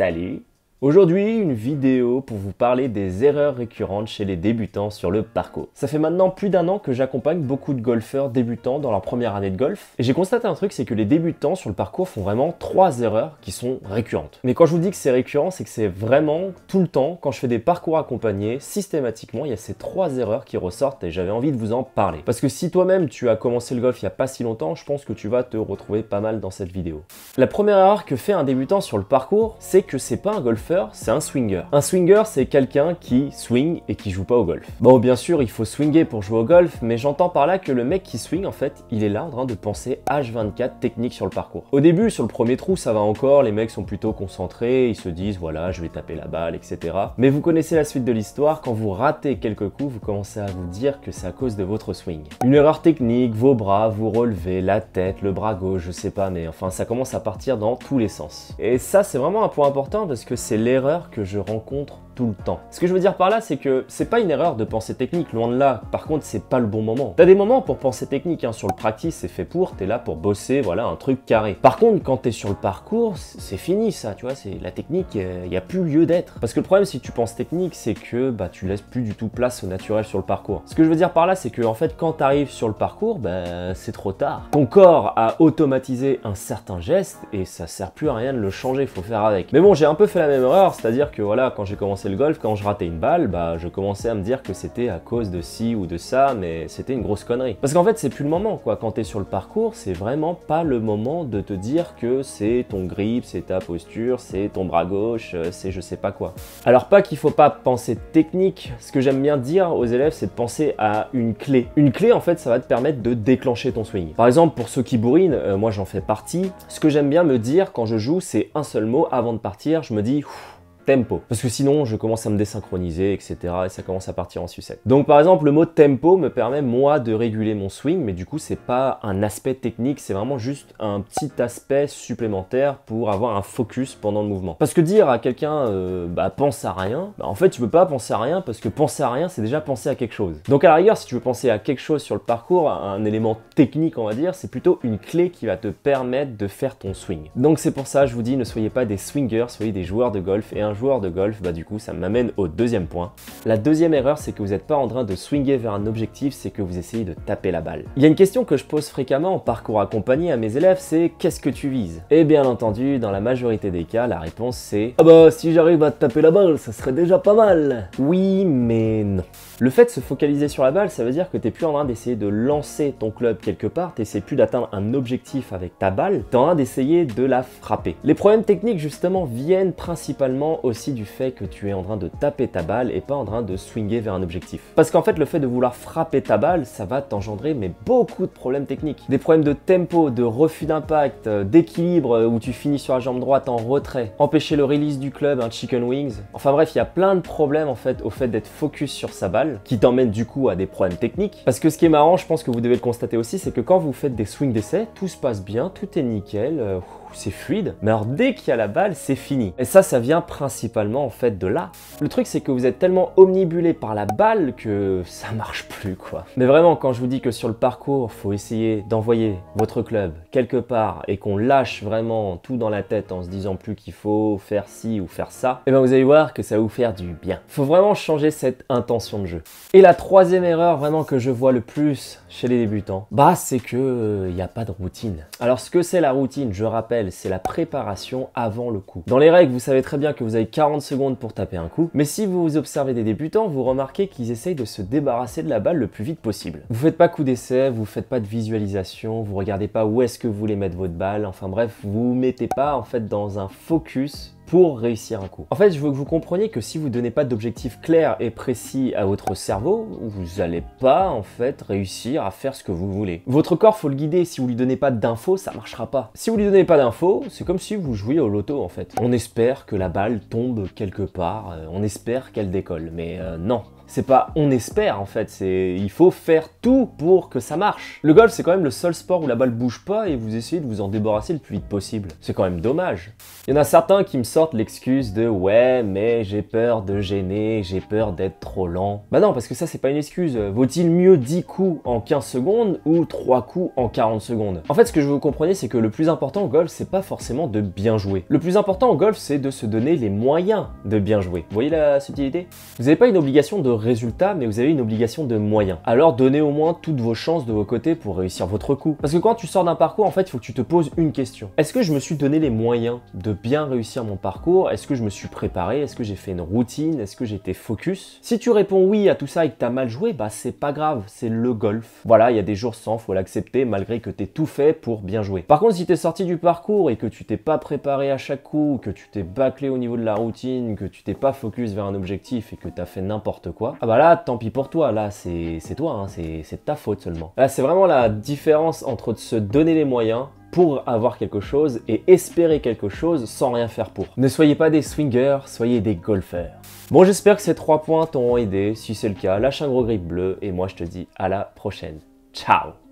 Salut! Aujourd'hui, une vidéo pour vous parler des erreurs récurrentes chez les débutants sur le parcours. Ça fait maintenant plus d'un an que j'accompagne beaucoup de golfeurs débutants dans leur première année de golf. Et j'ai constaté un truc, c'est que les débutants sur le parcours font vraiment 3 erreurs qui sont récurrentes. Mais quand je vous dis que c'est récurrent, c'est que c'est vraiment tout le temps, quand je fais des parcours accompagnés, systématiquement, il y a ces 3 erreurs qui ressortent et j'avais envie de vous en parler. Parce que si toi-même tu as commencé le golf il n'y a pas si longtemps, je pense que tu vas te retrouver pas mal dans cette vidéo. La première erreur que fait un débutant sur le parcours, c'est que c'est pas un golfeur, c'est un swinger. Un swinger, c'est quelqu'un qui swing et qui joue pas au golf. Bon, bien sûr, il faut swinger pour jouer au golf, mais j'entends par là que le mec qui swing, en fait, il est là en train de penser H24 technique sur le parcours. Au début, sur le premier trou, ça va encore, les mecs sont plutôt concentrés, ils se disent, voilà, je vais taper la balle, etc. Mais vous connaissez la suite de l'histoire, quand vous ratez quelques coups, vous commencez à vous dire que c'est à cause de votre swing. Une erreur technique, vos bras, vous relevez, la tête, le bras gauche, je sais pas, mais enfin, ça commence à partir dans tous les sens. Et ça, c'est vraiment un point important parce que c'est l'erreur que je rencontre tout le temps. Ce que je veux dire par là, c'est que c'est pas une erreur de penser technique, loin de là. Par contre, c'est pas le bon moment. T'as des moments pour penser technique, hein. Sur le practice, c'est fait pour, t'es là pour bosser, voilà, un truc carré. Par contre, quand t'es sur le parcours, c'est fini ça, tu vois, c'est la technique, il n'y a plus lieu d'être. Parce que le problème, si tu penses technique, c'est que bah, tu laisses plus du tout place au naturel sur le parcours. Ce que je veux dire par là, c'est que en fait, quand t'arrives sur le parcours, bah, c'est trop tard. Ton corps a automatisé un certain geste et ça sert plus à rien de le changer, faut faire avec. Mais bon, j'ai un peu fait la même erreur, c'est-à-dire que voilà, quand j'ai commencé le golf, quand je ratais une balle, bah je commençais à me dire que c'était à cause de ci ou de ça, mais c'était une grosse connerie. Parce qu'en fait, c'est plus le moment, quoi. Quand t'es sur le parcours, c'est vraiment pas le moment de te dire que c'est ton grip, c'est ta posture, c'est ton bras gauche, c'est je sais pas quoi. Alors pas qu'il faut pas penser technique, ce que j'aime bien dire aux élèves, c'est de penser à une clé. Une clé, en fait, ça va te permettre de déclencher ton swing. Par exemple, pour ceux qui bourrinent, moi j'en fais partie, ce que j'aime bien me dire quand je joue, c'est un seul mot avant de partir, je me dis tempo. Parce que sinon, je commence à me désynchroniser, etc. et ça commence à partir en sucette. Donc par exemple, le mot tempo me permet, moi, de réguler mon swing, mais du coup, c'est pas un aspect technique, c'est vraiment juste un petit aspect supplémentaire pour avoir un focus pendant le mouvement. Parce que dire à quelqu'un, bah, pense à rien, bah, en fait, tu peux pas penser à rien, parce que penser à rien, c'est déjà penser à quelque chose. Donc à la rigueur, si tu veux penser à quelque chose sur le parcours, un élément technique, on va dire, c'est plutôt une clé qui va te permettre de faire ton swing. Donc c'est pour ça, je vous dis, ne soyez pas des swingers, soyez des joueurs de golf, et un joueur de golf, bah du coup ça m'amène au deuxième point. La deuxième erreur, c'est que vous n'êtes pas en train de swinger vers un objectif, c'est que vous essayez de taper la balle. Il y a une question que je pose fréquemment en parcours accompagné à mes élèves, c'est qu'est-ce que tu vises? Et bien entendu, dans la majorité des cas, la réponse c'est ah bah si j'arrive à taper la balle, ça serait déjà pas mal. Oui, mais non. Le fait de se focaliser sur la balle, ça veut dire que t'es plus en train d'essayer de lancer ton club quelque part, t'essaies plus d'atteindre un objectif avec ta balle, t'es en train d'essayer de la frapper. Les problèmes techniques justement viennent principalement aussi du fait que tu es en train de taper ta balle et pas en train de swinger vers un objectif. Parce qu'en fait, le fait de vouloir frapper ta balle, ça va t'engendrer mais beaucoup de problèmes techniques. Des problèmes de tempo, de refus d'impact, d'équilibre où tu finis sur la jambe droite en retrait, empêcher le release du club, un chicken wings. Enfin bref, il y a plein de problèmes en fait au fait d'être focus sur sa balle qui t'emmènent du coup à des problèmes techniques. Parce que ce qui est marrant, je pense que vous devez le constater aussi, c'est que quand vous faites des swings d'essai, tout se passe bien, tout est nickel, c'est fluide, mais alors dès qu'il y a la balle, c'est fini. Et ça vient principalement en fait de là. Le truc, c'est que vous êtes tellement omnibulé par la balle que ça marche plus, quoi. Mais vraiment, quand je vous dis que sur le parcours, faut essayer d'envoyer votre club quelque part et qu'on lâche vraiment tout dans la tête en se disant plus qu'il faut faire ci ou faire ça, et bien vous allez voir que ça va vous faire du bien. Faut vraiment changer cette intention de jeu. Et la troisième erreur vraiment que je vois le plus chez les débutants, bah c'est que y a pas de routine. Alors ce que c'est la routine, je rappelle, c'est la préparation avant le coup. Dans les règles, vous savez très bien que vous avez 40 secondes pour taper un coup, mais si vous observez des débutants, vous remarquez qu'ils essayent de se débarrasser de la balle le plus vite possible. Vous faites pas coup d'essai, vous faites pas de visualisation, vous regardez pas où est-ce que vous voulez mettre votre balle, enfin bref, vous mettez pas en fait dans un focus pour réussir un coup. En fait, je veux que vous compreniez que si vous ne donnez pas d'objectif clair et précis à votre cerveau, vous n'allez pas en fait réussir à faire ce que vous voulez. Votre corps, faut le guider. Si vous lui donnez pas d'infos, ça marchera pas. Si vous lui donnez pas d'infos, c'est comme si vous jouiez au loto en fait. On espère que la balle tombe quelque part, on espère qu'elle décolle, mais non. C'est pas on espère en fait, c'est il faut faire tout pour que ça marche. Le golf, c'est quand même le seul sport où la balle bouge pas et vous essayez de vous en débarrasser le plus vite possible. C'est quand même dommage. Il y en a certains qui me sortent l'excuse de ouais, mais j'ai peur de gêner, j'ai peur d'être trop lent. Bah non, parce que ça, c'est pas une excuse. Vaut-il mieux 10 coups en 15 secondes ou 3 coups en 40 secondes? En fait, ce que je veux que vous compreniez, c'est que le plus important au golf, c'est pas forcément de bien jouer. Le plus important au golf, c'est de se donner les moyens de bien jouer. Vous voyez la subtilité? Vous n'avez pas une obligation de résultat, mais vous avez une obligation de moyens. Alors donnez au moins toutes vos chances de vos côtés pour réussir votre coup. Parce que quand tu sors d'un parcours, en fait, il faut que tu te poses une question. Est-ce que je me suis donné les moyens de bien réussir mon parcours? Est-ce que je me suis préparé? Est-ce que j'ai fait une routine? Est-ce que j'étais focus? Si tu réponds oui à tout ça et que tu as mal joué, bah c'est pas grave, c'est le golf. Voilà, il y a des jours sans, faut l'accepter malgré que tu aies tout fait pour bien jouer. Par contre, si tu es sorti du parcours et que tu t'es pas préparé à chaque coup, que tu t'es bâclé au niveau de la routine, que tu t'es pas focus vers un objectif et que tu as fait n'importe quoi, ah bah là, tant pis pour toi, là c'est toi, hein, c'est de ta faute seulement. Là, c'est vraiment la différence entre se donner les moyens pour avoir quelque chose et espérer quelque chose sans rien faire pour. Ne soyez pas des swingers, soyez des golfeurs. Bon, j'espère que ces 3 points t'ont aidé. Si c'est le cas, lâche un gros grip bleu et moi je te dis à la prochaine. Ciao!